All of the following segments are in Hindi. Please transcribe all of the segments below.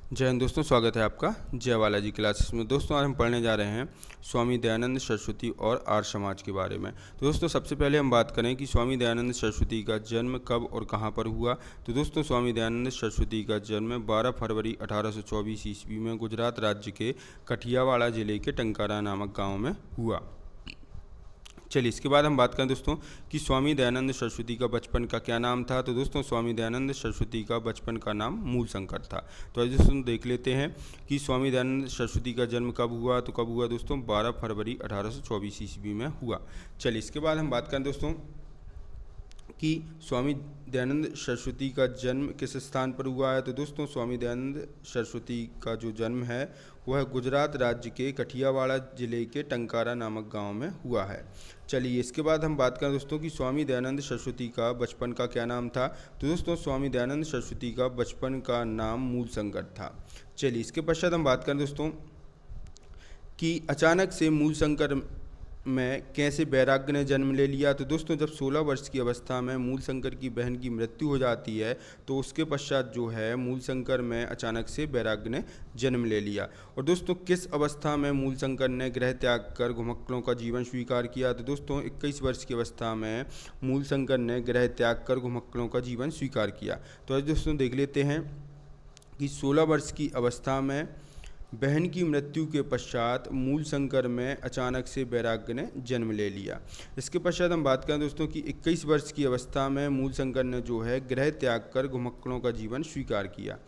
जय हिंद दोस्तों, स्वागत है आपका जय बालाजी क्लासेस में। दोस्तों आज हम पढ़ने जा रहे हैं स्वामी दयानंद सरस्वती और आर्य समाज के बारे में। तो दोस्तों सबसे पहले हम बात करें कि स्वामी दयानंद सरस्वती का जन्म कब और कहां पर हुआ। तो दोस्तों स्वामी दयानंद सरस्वती का जन्म 12 फरवरी 1824 ईस्वी में गुजरात राज्य के कठियावाड़ा जिले के टंकारा नामक गाँव में हुआ। चलिए इसके बाद हम बात करें दोस्तों कि स्वामी दयानंद सरस्वती का बचपन का क्या नाम था। तो दोस्तों स्वामी दयानंद सरस्वती का बचपन का नाम मूलशंकर था। तो आज दोस्तों देख लेते हैं कि स्वामी दयानंद सरस्वती का जन्म कब हुआ। तो कब हुआ दोस्तों? 12 फरवरी 1824 ईस्वी में हुआ। चलिए इसके बाद हम बात करें दोस्तों कि स्वामी दयानंद सरस्वती का जन्म किस स्थान पर हुआ है। तो दोस्तों स्वामी दयानंद सरस्वती का जो जन्म है वह गुजरात राज्य के कठियावाड़ा जिले के टंकारा नामक गांव में हुआ है। चलिए इसके बाद हम बात करें दोस्तों कि स्वामी दयानंद सरस्वती का बचपन का क्या नाम था। तो दोस्तों स्वामी दयानंद सरस्वती का बचपन का नाम मूलशंकर था। चलिए इसके पश्चात हम बात करें दोस्तों कि अचानक से मूलशंकर में कैसे वैराग्य ने जन्म ले लिया। तो दोस्तों जब 16 वर्ष की अवस्था में मूलशंकर की बहन की मृत्यु हो जाती है तो उसके पश्चात जो है मूलशंकर में अचानक से वैराग्य ने जन्म ले लिया। और दोस्तों किस अवस्था में मूलशंकर ने गृह त्याग कर घुमक्कड़ों का जीवन स्वीकार किया। तो दोस्तों 21 वर्ष की अवस्था में मूलशंकर ने गृह त्याग कर घुमक्कड़ों का जीवन स्वीकार किया। तो आज दोस्तों देख लेते हैं कि 16 वर्ष की अवस्था में बहन की मृत्यु के पश्चात मूलशंकर में अचानक से वैराग्य ने जन्म ले लिया। इसके पश्चात हम बात करें दोस्तों कि 21 वर्ष की अवस्था में मूलशंकर ने जो है गृह त्याग कर घुमक्कड़ों का जीवन स्वीकार किया।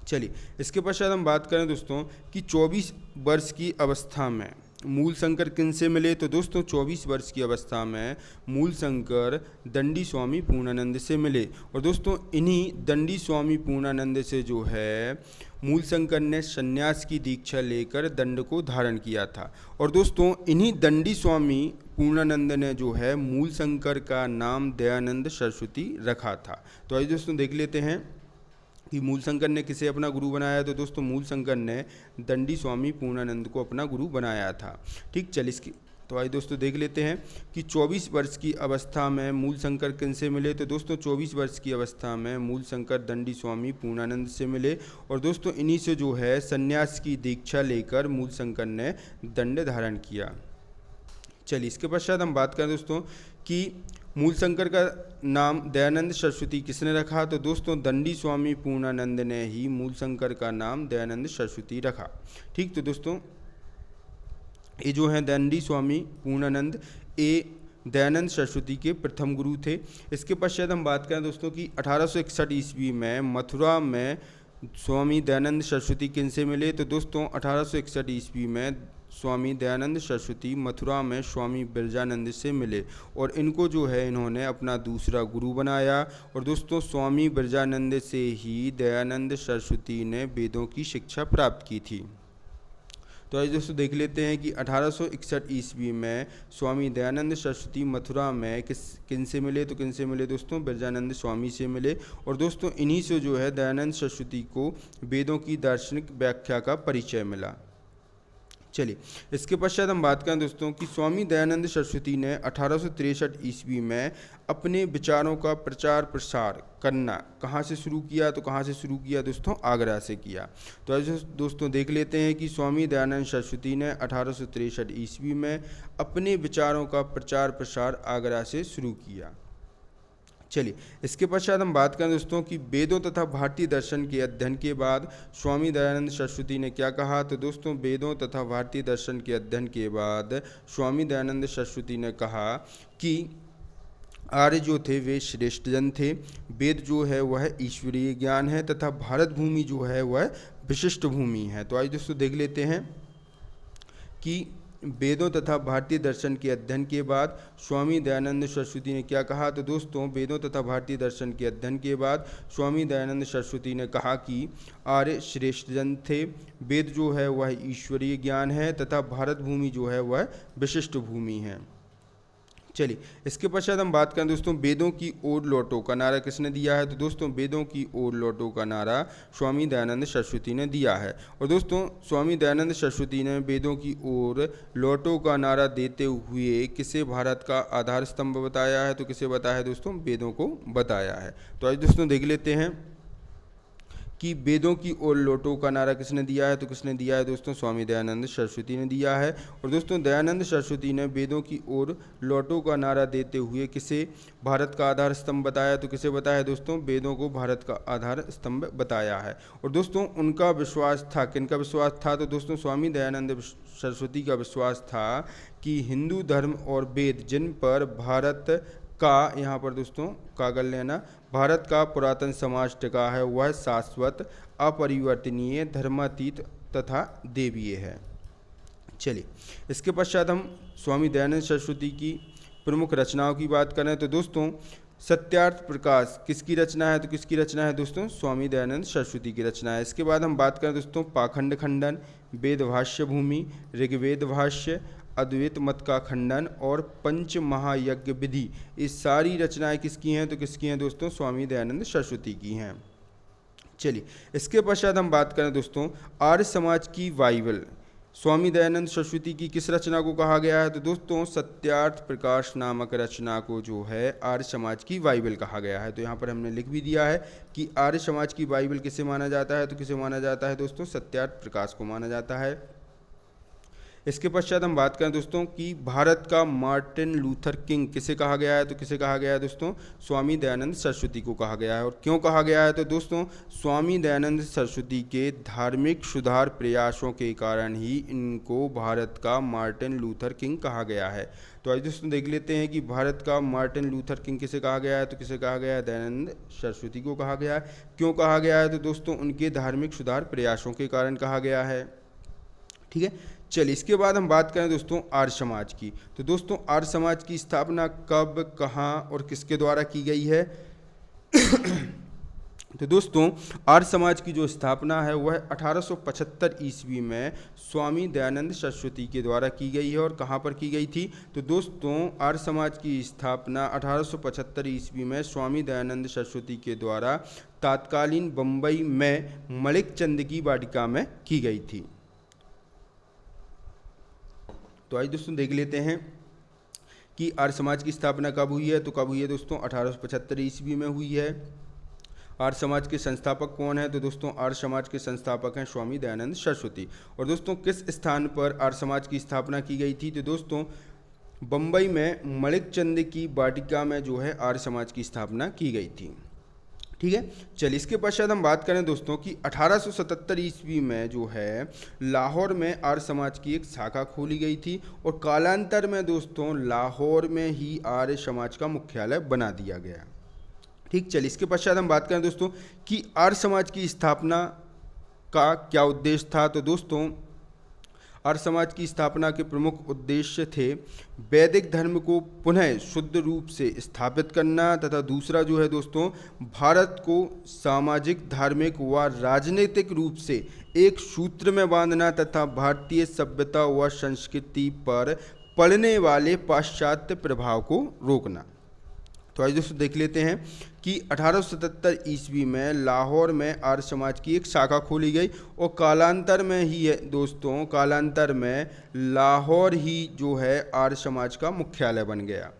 चलिए इसके पश्चात हम बात करें दोस्तों कि 24 वर्ष की अवस्था में मूलशंकर किन से मिले। तो दोस्तों 24 वर्ष की अवस्था में मूलशंकर दंडी स्वामी पूर्णानंद से मिले। और दोस्तों इन्हीं दंडी स्वामी पूर्णानंद से जो है मूलशंकर ने संन्यास की दीक्षा लेकर दंड को धारण किया था। और दोस्तों इन्हीं दंडी स्वामी पूर्णानंद ने जो है मूलशंकर का नाम दयानंद सरस्वती रखा था। तो आइए दोस्तों देख लेते हैं कि मूलशंकर ने किसे अपना गुरु बनाया। तो दोस्तों मूलशंकर ने दंडी स्वामी पूर्णानंद को अपना गुरु बनाया था। ठीक, चल इसकी तो आइए दोस्तों देख लेते हैं कि 24 वर्ष की अवस्था में मूलशंकर किन से मिले। तो दोस्तों 24 वर्ष की अवस्था में मूलशंकर दंडी स्वामी पूर्णानंद से मिले। और दोस्तों इन्हीं से जो है संन्यास की दीक्षा लेकर मूलशंकर ने दंड धारण किया। चलिए इसके पश्चात हम बात करें दोस्तों कि मूलशंकर का नाम दयानंद सरस्वती किसने रखा। तो दोस्तों दंडी स्वामी पूर्णानंद ने ही मूलशंकर का नाम दयानंद सरस्वती रखा। ठीक, तो दोस्तों ये जो है दंडी स्वामी पूर्णानंद ये दयानंद सरस्वती के प्रथम गुरु थे। इसके पश्चात हम बात करें दोस्तों कि 1861 ईस्वी में मथुरा में स्वामी दयानंद सरस्वती किन से मिले। तो दोस्तों 1861 ईस्वी में स्वामी दयानंद सरस्वती मथुरा में स्वामी बिरजानंद से मिले और इनको जो है इन्होंने अपना दूसरा गुरु बनाया। और दोस्तों स्वामी बिरजानंद से ही दयानंद सरस्वती ने वेदों की शिक्षा प्राप्त की थी। तो आज दोस्तों देख लेते हैं कि 1861 ईस्वी में स्वामी दयानंद सरस्वती मथुरा में किन से मिले। तो किन से मिले दोस्तों? बिरजानंद स्वामी से मिले। और दोस्तों इन्हीं से जो है दयानंद सरस्वती को वेदों की दार्शनिक व्याख्या का परिचय मिला। चलिए इसके पश्चात हम बात करें दोस्तों कि स्वामी दयानंद सरस्वती ने 1863 ईस्वी में अपने विचारों का प्रचार प्रसार करना कहाँ से शुरू किया। तो कहाँ से शुरू किया दोस्तों? आगरा से किया। तो आज दोस्तों देख लेते हैं कि स्वामी दयानंद सरस्वती ने 1863 ईस्वी में अपने विचारों का प्रचार प्रसार आगरा से शुरू किया। चलिए इसके पश्चात हम बात करें दोस्तों कि वेदों तथा भारतीय दर्शन के अध्ययन के बाद स्वामी दयानंद सरस्वती ने क्या कहा। तो दोस्तों वेदों तथा भारतीय दर्शन के अध्ययन के बाद स्वामी दयानंद सरस्वती ने कहा कि आर्य जो थे वे श्रेष्ठ जन थे, वेद जो है वह ईश्वरीय ज्ञान है तथा भारत भूमि जो है वह विशिष्ट भूमि है। तो आज दोस्तों देख लेते हैं कि वेदों तथा भारतीय दर्शन के अध्ययन के बाद स्वामी दयानंद सरस्वती ने क्या कहा। तो दोस्तों वेदों तथा भारतीय दर्शन के अध्ययन के बाद स्वामी दयानंद सरस्वती ने कहा कि आर्य श्रेष्ठ जन थे, वेद जो है वह ईश्वरीय ज्ञान है तथा भारत भूमि जो है वह विशिष्ट भूमि है। चलिए इसके पश्चात हम बात करें दोस्तों वेदों की ओर लौटो का नारा किसने दिया है। तो दोस्तों वेदों की ओर लौटो का नारा स्वामी दयानंद सरस्वती ने दिया है। और दोस्तों स्वामी दयानंद सरस्वती ने वेदों की ओर लौटो का नारा देते हुए किसे भारत का आधार स्तंभ बताया है। तो किसे बताया है दोस्तों? वेदों को बताया है। तो आज दोस्तों देख लेते हैं कि वेदों की ओर लौटो का नारा किसने दिया है? तो किसने दिया है दोस्तों? स्वामी दयानंद सरस्वती ने दिया है। और दोस्तों दयानंद सरस्वती ने वेदों की ओर लौटो का नारा देते हुए किसे भारत का आधार स्तंभ बताया? तो किसे बताया है दोस्तों? वेदों को भारत का आधार स्तंभ बताया है। और दोस्तों उनका विश्वास था, किनका विश्वास था? तो दोस्तों स्वामी दयानंद सरस्वती का विश्वास था कि हिंदू धर्म और वेद जिन पर भारत का, यहाँ पर दोस्तों कागल लेना, भारत का पुरातन समाज टिका है वह शाश्वत, अपरिवर्तनीय, धर्मातीत तथा देवीय है। चलिए इसके पश्चात हम स्वामी दयानंद सरस्वती की प्रमुख रचनाओं की बात करें तो दोस्तों सत्यार्थ प्रकाश किसकी रचना है? तो किसकी रचना है दोस्तों? स्वामी दयानंद सरस्वती की रचना है। इसके बाद हम बात करें दोस्तों पाखंड खंडन, वेद भाष्य भूमि, ऋग्वेद भाष्य, अद्वैत मत का खंडन और पंच महायज्ञ विधि, ये सारी रचनाएं किसकी हैं? तो किसकी हैं दोस्तों? स्वामी दयानंद सरस्वती की हैं। चलिए इसके पश्चात हम बात करें दोस्तों आर्य समाज की बाइबल, स्वामी दयानंद सरस्वती की किस रचना को कहा गया है? तो दोस्तों सत्यार्थ प्रकाश नामक रचना को जो है आर्य समाज की बाइबल कहा गया है। तो यहाँ पर हमने लिख भी दिया है कि आर्य समाज की बाइबल किसे माना जाता है? तो किसे माना जाता है दोस्तों? सत्यार्थ प्रकाश को माना जाता है। इसके पश्चात हम बात करें दोस्तों कि भारत का मार्टिन लूथर किंग किसे कहा गया है? तो किसे कहा गया है दोस्तों? स्वामी दयानंद सरस्वती को कहा गया है। और क्यों कहा गया है? तो दोस्तों स्वामी दयानंद सरस्वती के धार्मिक सुधार प्रयासों के कारण ही इनको भारत का मार्टिन लूथर किंग कहा गया है। तो आज दोस्तों देख लेते हैं कि भारत का मार्टिन लूथर किंग किसे कहा गया है? तो किसे कहा गया है? दयानंद सरस्वती को कहा गया है। क्यों कहा गया है? तो दोस्तों उनके धार्मिक सुधार प्रयासों के कारण कहा गया है। ठीक है, चलिए इसके बाद हम बात करें दोस्तों आर्य समाज की। तो दोस्तों आर्य समाज की स्थापना कब, कहाँ और किसके द्वारा की गई है? तो दोस्तों आर्य समाज की जो स्थापना है वह 1875 ईस्वी में स्वामी दयानंद सरस्वती के द्वारा की गई है। और कहाँ पर की गई थी? तो दोस्तों आर्य समाज की स्थापना 1875 ईस्वी में स्वामी दयानंद सरस्वती के द्वारा तत्कालीन बम्बई में मलिक चंद की वाटिका में की गई थी। तो आज दोस्तों देख लेते हैं कि आर्य समाज की स्थापना कब हुई है। तो कब हुई है दोस्तों? 1875 ईस्वी में हुई है। आर्य समाज के संस्थापक कौन है? तो दोस्तों आर्य समाज के संस्थापक हैं स्वामी दयानंद सरस्वती। और दोस्तों किस स्थान पर आर्य समाज की स्थापना की गई थी? तो दोस्तों बम्बई में मलिक चंद की वाटिका में जो है आर्य समाज की स्थापना की गई थी। ठीक है, चलिए इसके पश्चात हम बात करें दोस्तों कि 1877 ईस्वी में जो है लाहौर में आर्य समाज की एक शाखा खोली गई थी। और कालांतर में दोस्तों लाहौर में ही आर्य समाज का मुख्यालय बना दिया गया। ठीक, चलिए इसके पश्चात हम बात करें दोस्तों कि आर्य समाज की स्थापना का क्या उद्देश्य था। तो दोस्तों आर्य समाज की स्थापना के प्रमुख उद्देश्य थे वैदिक धर्म को पुनः शुद्ध रूप से स्थापित करना तथा दूसरा जो है दोस्तों भारत को सामाजिक, धार्मिक व राजनीतिक रूप से एक सूत्र में बांधना तथा भारतीय सभ्यता व संस्कृति पर पड़ने वाले पाश्चात्य प्रभाव को रोकना। तो आज दोस्तों देख लेते हैं कि 1877 ईस्वी में लाहौर में आर्य समाज की एक शाखा खोली गई और कालांतर में ही है दोस्तों, कालांतर में लाहौर ही जो है आर्य समाज का मुख्यालय बन गया।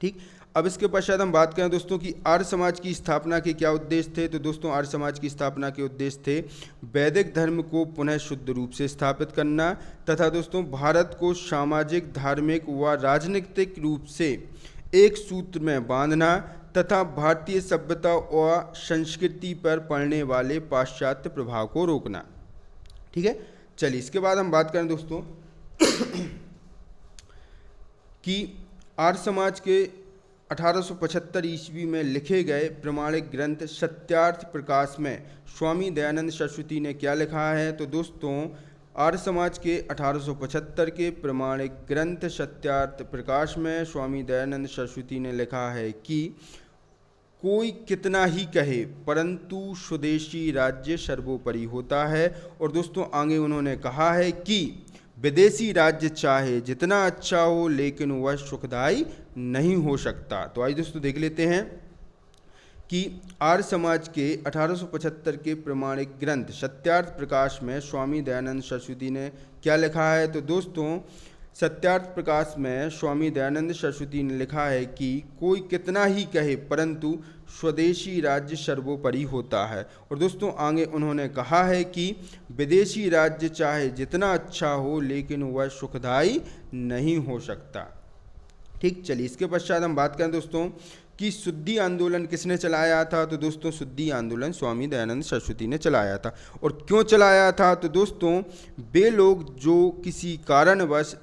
ठीक, अब इसके पश्चात हम बात करें दोस्तों कि आर्य समाज की स्थापना के क्या उद्देश्य थे। तो दोस्तों आर्य समाज की स्थापना के उद्देश्य थे वैदिक धर्म को पुनः शुद्ध रूप से स्थापित करना तथा दोस्तों भारत को सामाजिक, धार्मिक व राजनीतिक रूप से एक सूत्र में बांधना तथा भारतीय सभ्यता व संस्कृति पर पड़ने वाले पाश्चात्य प्रभाव को रोकना। ठीक है, चलिए इसके बाद हम बात करें दोस्तों कि आर्य समाज के 1875 ईस्वी में लिखे गए प्रमाणिक ग्रंथ सत्यार्थ प्रकाश में स्वामी दयानंद सरस्वती ने क्या लिखा है। तो दोस्तों आर्य समाज के 1875 के प्रमाणिक ग्रंथ सत्यार्थ प्रकाश में स्वामी दयानंद सरस्वती ने लिखा है कि कोई कितना ही कहे परंतु स्वदेशी राज्य सर्वोपरि होता है। और दोस्तों आगे उन्होंने कहा है कि विदेशी राज्य चाहे जितना अच्छा हो लेकिन वह सुखदायी नहीं हो सकता। तो आज दोस्तों देख लेते हैं कि आर्य समाज के 1875 के प्रमाणिक ग्रंथ सत्यार्थ प्रकाश में स्वामी दयानंद सरस्वती ने क्या लिखा है। तो दोस्तों सत्यार्थ प्रकाश में स्वामी दयानंद सरस्वती ने लिखा है कि कोई कितना ही कहे परंतु स्वदेशी राज्य सर्वोपरि होता है। और दोस्तों आगे उन्होंने कहा है कि विदेशी राज्य चाहे जितना अच्छा हो लेकिन वह सुखदायी नहीं हो सकता। ठीक, चलिए इसके पश्चात हम बात करें दोस्तों कि शुद्धि आंदोलन किसने चलाया था। तो दोस्तों शुद्धि आंदोलन स्वामी दयानंद सरस्वती ने चलाया था। और क्यों चलाया था, तो दोस्तों वे लोग जो किसी कारणवश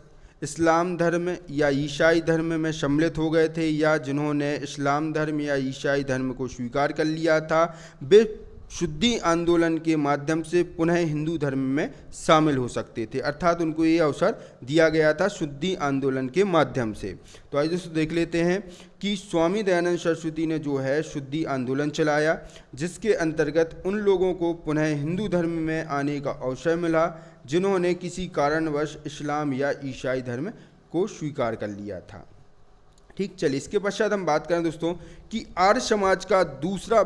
इस्लाम धर्म या ईसाई धर्म में सम्मिलित हो गए थे या जिन्होंने इस्लाम धर्म या ईसाई धर्म को स्वीकार कर लिया था, वे शुद्धि आंदोलन के माध्यम से पुनः हिंदू धर्म में शामिल हो सकते थे, अर्थात उनको ये अवसर दिया गया था शुद्धि आंदोलन के माध्यम से। तो आइए दोस्तों देख लेते हैं कि स्वामी दयानंद सरस्वती ने जो है शुद्धि आंदोलन चलाया, जिसके अंतर्गत उन लोगों को पुनः हिंदू धर्म में आने का अवसर मिला जिन्होंने किसी कारणवश इस्लाम या ईसाई धर्म को स्वीकार कर लिया था। ठीक, चलिए इसके पश्चात हम बात करें दोस्तों कि आर्य समाज का दूसरा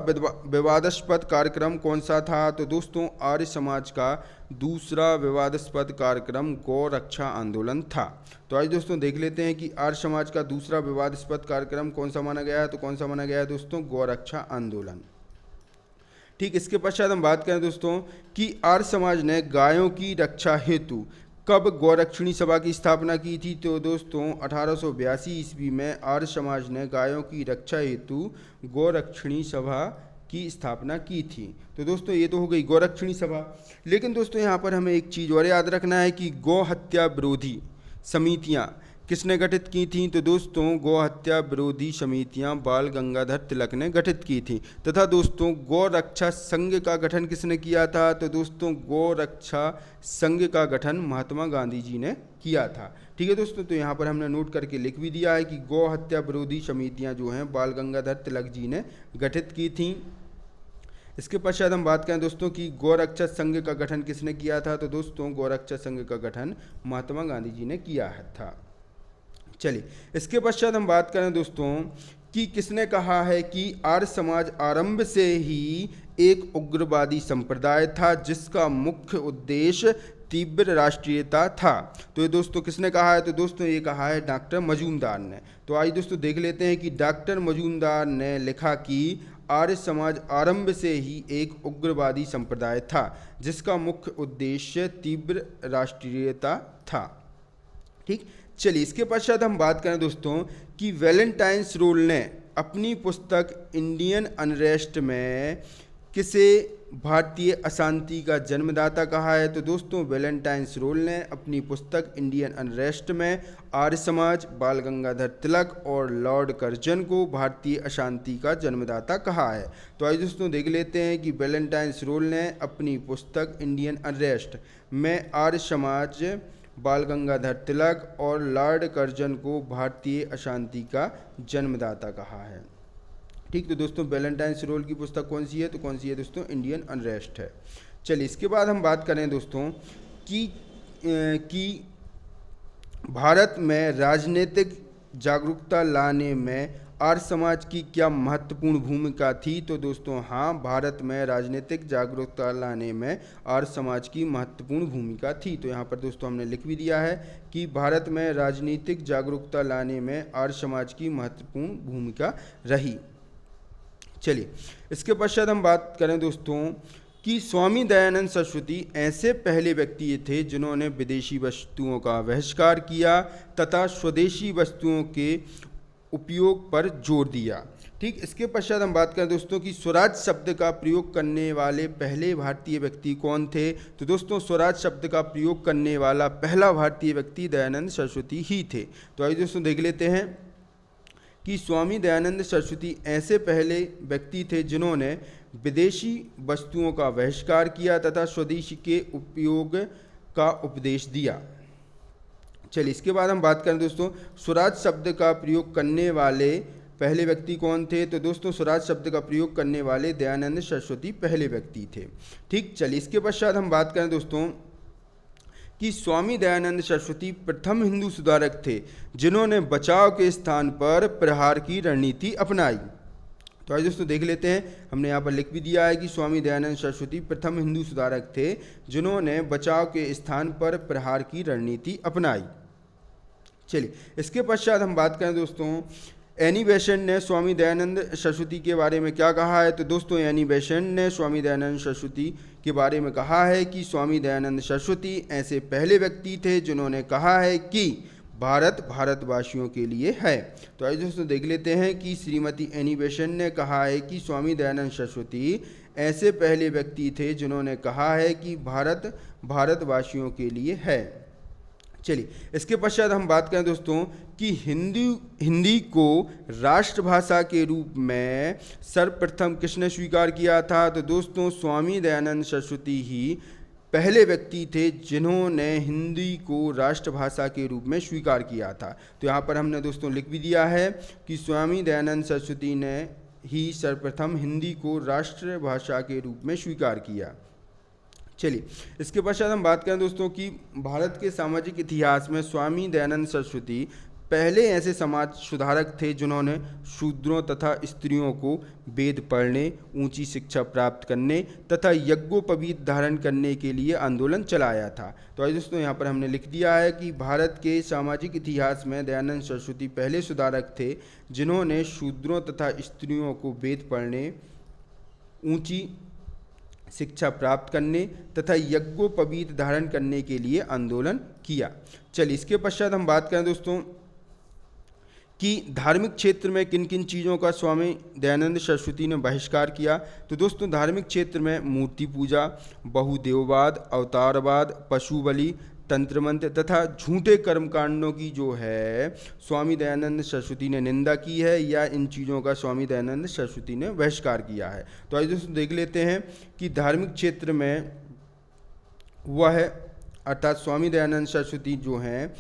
विवादास्पद कार्यक्रम कौन सा था। तो दोस्तों आर्य समाज का दूसरा विवादास्पद कार्यक्रम गौ रक्षा आंदोलन था। तो आज दोस्तों देख लेते हैं कि आर्य समाज का दूसरा विवादास्पद कार्यक्रम कौन सा माना गया है। तो कौन सा माना गया है दोस्तों, गौ रक्षा आंदोलन। ठीक, इसके पश्चात हम बात करें दोस्तों कि आर्य समाज ने गायों की रक्षा हेतु कब गौरक्षणी सभा की स्थापना की थी। तो दोस्तों 1882 ईस्वी में आर्य समाज ने गायों की रक्षा हेतु गौरक्षणी सभा की स्थापना की थी। तो दोस्तों ये तो हो गई गौरक्षणी सभा, लेकिन दोस्तों यहाँ पर हमें एक चीज़ और याद रखना है कि गौ हत्या विरोधी समितियाँ किसने गठित की थी। तो दोस्तों गौ हत्या विरोधी समितियां बाल गंगाधर तिलक ने गठित की थी। तथा दोस्तों गौ रक्षा संघ का गठन किसने किया था। तो दोस्तों गौ रक्षा संघ का गठन महात्मा गांधी जी ने किया था। ठीक है दोस्तों, तो यहाँ पर हमने नोट करके लिख भी दिया है कि गौ हत्या विरोधी समितियाँ जो हैं बाल गंगाधर तिलक जी ने गठित की थी। इसके पश्चात हम बात करें दोस्तों कि गौ रक्षा संघ का गठन किसने किया था। तो दोस्तों गौ रक्षा संघ का गठन महात्मा गांधी जी ने किया था। चलिए इसके पश्चात हम बात करें दोस्तों कि किसने कहा है कि आर्य समाज आरंभ से ही एक उग्रवादी संप्रदाय था जिसका मुख्य उद्देश्य तीव्र राष्ट्रीयता था। तो ये दोस्तों किसने कहा है। तो दोस्तों ये कहा है डॉक्टर मजूमदार ने। तो आइए दोस्तों देख लेते हैं कि डॉक्टर मजूमदार ने लिखा कि आर्य समाज आरंभ से ही एक उग्रवादी संप्रदाय था जिसका मुख्य उद्देश्य तीव्र राष्ट्रीयता था। ठीक, चलिए इसके पश्चात हम बात करें दोस्तों कि वैलेंटाइन्स रोल ने अपनी पुस्तक इंडियन अनरेस्ट में किसे भारतीय अशांति का जन्मदाता कहा है। तो दोस्तों वैलेंटाइन्स रोल ने अपनी पुस्तक इंडियन अनरेस्ट में आर्य समाज, बाल गंगाधर तिलक और लॉर्ड कर्जन को भारतीय अशांति का जन्मदाता कहा है। तो आइए दोस्तों देख लेते हैं कि वैलेंटाइन्स रोल ने अपनी पुस्तक इंडियन अनरेस्ट में आर्य समाज, बाल गंगाधर तिलक और लॉर्ड कर्जन को भारतीय अशांति का जन्मदाता कहा है। ठीक, तो दोस्तों वैलेंटाइन्स रोल की पुस्तक कौन सी है। तो कौन सी है दोस्तों, इंडियन अनरेस्ट है। चलिए इसके बाद हम बात करें दोस्तों कि भारत में राजनीतिक जागरूकता लाने में आर्य समाज की क्या महत्वपूर्ण भूमिका थी। तो दोस्तों हाँ, भारत में राजनीतिक जागरूकता लाने में आर्य समाज की महत्वपूर्ण भूमिका थी। तो यहाँ पर दोस्तों हमने लिख भी दिया है कि भारत में राजनीतिक जागरूकता लाने में आर्य समाज की महत्वपूर्ण भूमिका रही। चलिए इसके पश्चात हम बात करें दोस्तों कि स्वामी दयानंद सरस्वती ऐसे पहले व्यक्ति थे जिन्होंने विदेशी वस्तुओं का बहिष्कार किया तथा स्वदेशी वस्तुओं के उपयोग पर जोर दिया। ठीक, इसके पश्चात हम बात करें दोस्तों कि स्वराज शब्द का प्रयोग करने वाले पहले भारतीय व्यक्ति कौन थे। तो दोस्तों स्वराज शब्द का प्रयोग करने वाला पहला भारतीय व्यक्ति दयानंद सरस्वती ही थे। तो आइए दोस्तों देख लेते हैं कि स्वामी दयानंद सरस्वती ऐसे पहले व्यक्ति थे जिन्होंने विदेशी वस्तुओं का बहिष्कार किया तथा स्वदेशी के उपयोग का उपदेश दिया। चलिए इसके बाद हम बात करें दोस्तों स्वराज शब्द का प्रयोग करने वाले पहले व्यक्ति कौन थे। तो दोस्तों स्वराज शब्द का प्रयोग करने वाले दयानंद सरस्वती पहले व्यक्ति थे। ठीक, चलिए इसके पश्चात हम बात करें दोस्तों कि स्वामी दयानंद सरस्वती प्रथम हिंदू सुधारक थे जिन्होंने बचाव के स्थान पर प्रहार की रणनीति अपनाई। तो आज दोस्तों देख लेते हैं, हमने यहाँ पर लिख भी दिया है कि स्वामी दयानंद सरस्वती प्रथम हिंदू सुधारक थे जिन्होंने बचाव के स्थान पर प्रहार की रणनीति अपनाई। चलिए, इसके पश्चात हम बात करें दोस्तों, एनी बेसेंट ने स्वामी दयानंद सरस्वती के बारे में क्या कहा है। तो दोस्तों एनी बेसेंट ने स्वामी दयानंद सरस्वती के बारे में कहा है कि स्वामी दयानंद सरस्वती ऐसे पहले व्यक्ति थे जिन्होंने कहा है कि भारत भारतवासियों के लिए है। तो आइए दोस्तों देख लेते हैं कि श्रीमती एनी बेसेंट ने कहा है कि स्वामी दयानंद सरस्वती ऐसे पहले व्यक्ति थे जिन्होंने कहा है कि भारत भारतवासियों के लिए है। चलिए, इसके पश्चात हम बात करें दोस्तों कि हिंदी को राष्ट्रभाषा के रूप में सर्वप्रथम किसने स्वीकार किया था। तो दोस्तों स्वामी दयानंद सरस्वती ही पहले व्यक्ति थे जिन्होंने हिंदी को राष्ट्रभाषा के रूप में स्वीकार किया था। तो यहाँ पर हमने दोस्तों लिख भी दिया है कि स्वामी दयानंद सरस्वती ने ही सर्वप्रथम हिंदी को राष्ट्रभाषा के रूप में स्वीकार किया। चलिए, इसके पश्चात हम बात करें दोस्तों कि भारत के सामाजिक इतिहास में स्वामी दयानंद सरस्वती पहले ऐसे समाज सुधारक थे जिन्होंने शूद्रों तथा स्त्रियों को वेद पढ़ने, ऊंची शिक्षा प्राप्त करने तथा यज्ञोपवीत धारण करने के लिए आंदोलन चलाया था। तो आज दोस्तों यहाँ पर हमने लिख दिया है कि भारत के सामाजिक इतिहास में दयानंद सरस्वती पहले सुधारक थे जिन्होंने शूद्रों तथा स्त्रियों को वेद पढ़ने, ऊंची शिक्षा प्राप्त करने तथा यज्ञोपवीत धारण करने के लिए आंदोलन किया। चलिए, इसके पश्चात हम बात करें दोस्तों कि धार्मिक क्षेत्र में किन किन चीज़ों का स्वामी दयानंद सरस्वती ने बहिष्कार किया। तो दोस्तों धार्मिक क्षेत्र में मूर्ति पूजा, बहुदेववाद, अवतारवाद, पशु बलि, तंत्र मंत्र तथा झूठे कर्मकांडों की जो है स्वामी दयानंद सरस्वती ने निंदा की है, या इन चीज़ों का स्वामी दयानंद सरस्वती ने बहिष्कार किया है। तो आज दोस्तों देख लेते हैं कि धार्मिक क्षेत्र में वह अर्थात स्वामी दयानंद सरस्वती जो हैं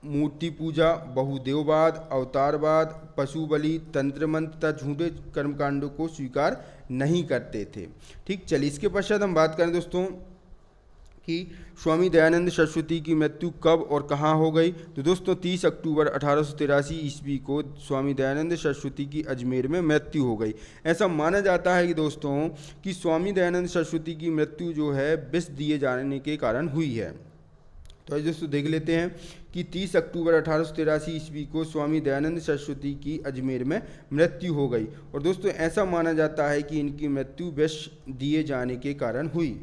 मूर्ति पूजा, बहुदेववाद, अवतारवाद, पशु बलि, तंत्र मंत्र तथा झूठे कर्मकांडों को स्वीकार नहीं करते थे। ठीक, चलिए, इसके पश्चात हम बात करें दोस्तों कि स्वामी दयानंद सरस्वती की मृत्यु कब और कहाँ हो गई। तो दोस्तों 30 अक्टूबर 1883 ईस्वी को स्वामी दयानंद सरस्वती की अजमेर में मृत्यु हो गई। ऐसा माना जाता है कि दोस्तों कि स्वामी दयानंद सरस्वती की मृत्यु जो है विष दिए जाने के कारण हुई है। तो आज दोस्तों देख लेते हैं कि 30 अक्टूबर 1883 ईस्वी को स्वामी दयानंद सरस्वती की अजमेर में मृत्यु हो गई, और दोस्तों ऐसा माना जाता है कि इनकी मृत्यु विष दिए जाने के कारण हुई।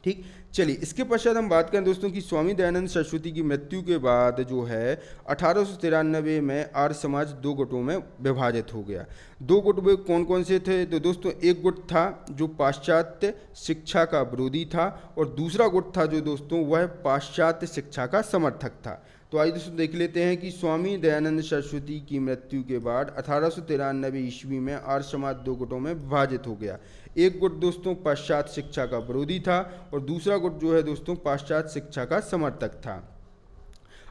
ठीक, चलिए, इसके पश्चात हम बात करें दोस्तों कि स्वामी दयानंद सरस्वती की मृत्यु के बाद जो है 1893 में आर्य समाज दो गुटों में विभाजित हो गया। दो गुट में कौन कौन से थे। तो दोस्तों एक गुट था जो पाश्चात्य शिक्षा का विरोधी था, और दूसरा गुट था जो दोस्तों वह पाश्चात्य शिक्षा का समर्थक था। तो आइए दोस्तों देख लेते हैं कि स्वामी दयानंद सरस्वती की मृत्यु के बाद 1893 ईस्वी में आर्य समाज दो गुटों में विभाजित हो गया। एक गुट दोस्तों पाश्चात्य शिक्षा का विरोधी था, और दूसरा गुट जो है दोस्तों पाश्चात्य शिक्षा का समर्थक था।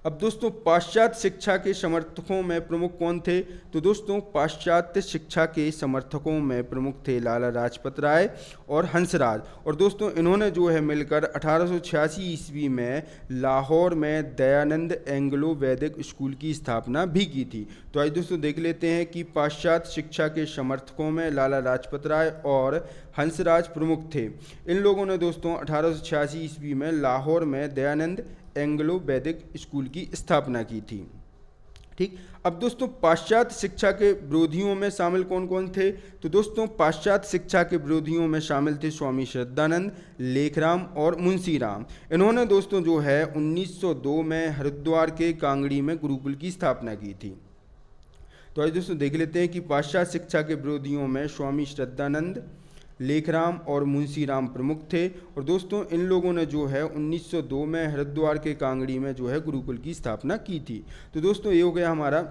अब दोस्तों पाश्चात्य शिक्षा के समर्थकों में प्रमुख कौन थे। तो दोस्तों पाश्चात्य शिक्षा के समर्थकों में प्रमुख थे लाला लाजपत राय और हंसराज, और दोस्तों इन्होंने जो है मिलकर 1886 ईस्वी में लाहौर में दयानंद एंग्लो वैदिक स्कूल की स्थापना भी की थी। तो आज दोस्तों देख लेते हैं कि पाश्चात्य शिक्षा के समर्थकों में लाला लाजपत राय और हंसराज प्रमुख थे। इन लोगों ने दोस्तों 1886 ईस्वी में लाहौर में दयानंद एंग्लो वैदिक स्कूल की स्थापना की थी। ठीक, अब दोस्तों पाश्चात्य शिक्षा के विरोधियों में शामिल कौन कौन थे। तो दोस्तों पाश्चात्य शिक्षा के विरोधियों में शामिल थे स्वामी श्रद्धानंद, लेखराम और मुंशीराम। इन्होंने दोस्तों जो है 1902 में हरिद्वार के कांगड़ी में गुरुकुल की स्थापना की थी। तो आज दोस्तों देख लेते हैं कि पाश्चात्य शिक्षा के विरोधियों में स्वामी श्रद्धानंद, लेखराम और मुंशीराम प्रमुख थे, और दोस्तों इन लोगों ने जो है 1902 में हरिद्वार के कांगड़ी में जो है गुरुकुल की स्थापना की थी। तो दोस्तों ये हो गया हमारा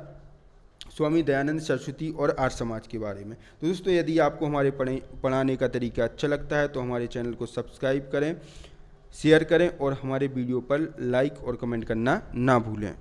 स्वामी दयानंद सरस्वती और आर्य समाज के बारे में। तो दोस्तों यदि आपको हमारे पढ़ाने का तरीका अच्छा लगता है तो हमारे चैनल को सब्सक्राइब करें, शेयर करें और हमारे वीडियो पर लाइक और कमेंट करना ना भूलें।